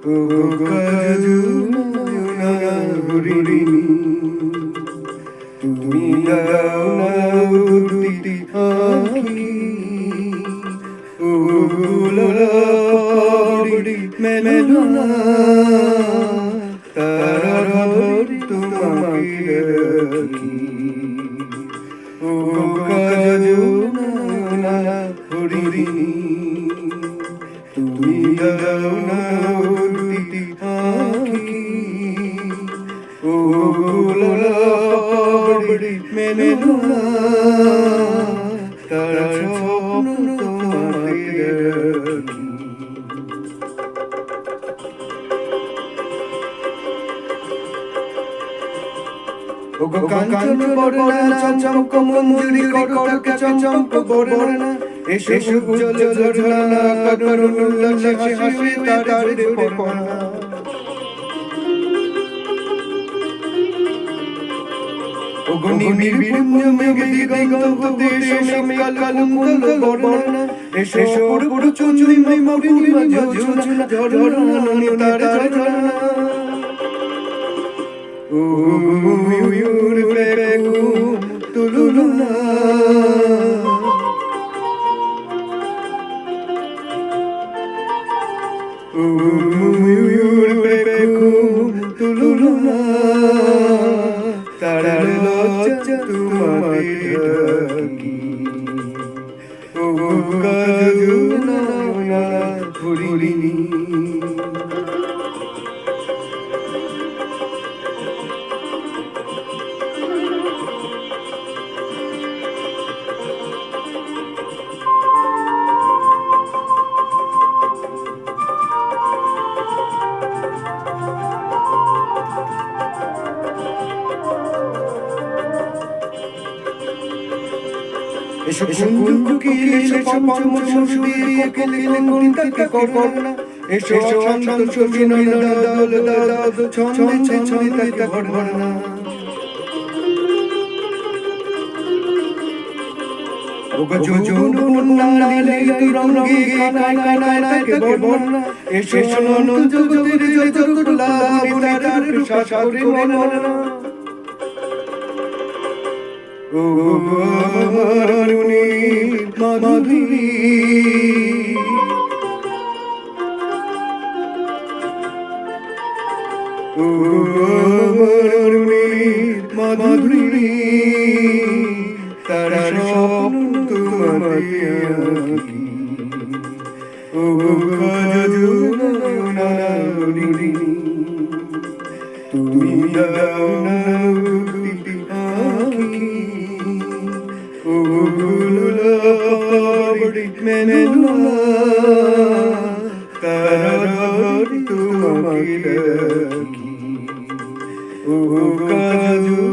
ও কাজু নয়না হরিণী তুমি দাও না দুটি আঁখি ও গোলাপি মেলো না তারা ধরি তোমাকে রাখি ও কাজু নয়না হরিণী তুমি দাও না দুটি আঁখি ও গোলাপি মেলো না তারা স্বপ্ন তোমাকে রাখি ও গো কাঞ্চন বরনা চম্পক মঞ্জুরি করক চম্পক বরনা এসে উজ্জ্বল ঝরনা করুণ উল্লাসে হাসি তারে পড়না ও গো নির্বিঘ্ন মেঘে দিগন্ত দেশে কাল মঙ্গল বরনা এসে পুরু চুচুরি মৌরি ঝরনা ঝরনা তারে ঝরনা ও ময়ূর পেখম তুলনা ও ময়ূর পেখম তুলনা তারা লজ্জা তোমাকে ডাকি ও কাজু নয়না হরিণী এসো কুঞ্জু কিলে এসো পঞ্চম সুরিয়ে কেলে কোনটাকে করনা এসো ছন্দ সুমিন দাদল দাদল ছন্দে ছন্দে তাকে ভরনা ও গো জোজুন মুন্না নীলে রঙ্গে কানায় কানায় তাকে ভরনা এসো অনন্ত জগতের জগৎ লাবণী তার শ্বাস করে মননা ও মরুণী মাধুরী ও মরুণী মাধুরী তারা স্বপ্ন তোমাকে আঁকি ও কাজু নয়না হরিণী তুমি দাও না দুটি আঁখি ও গোলাপি মেলো না তারা ধরি তোমাকে রাখি ও কাজু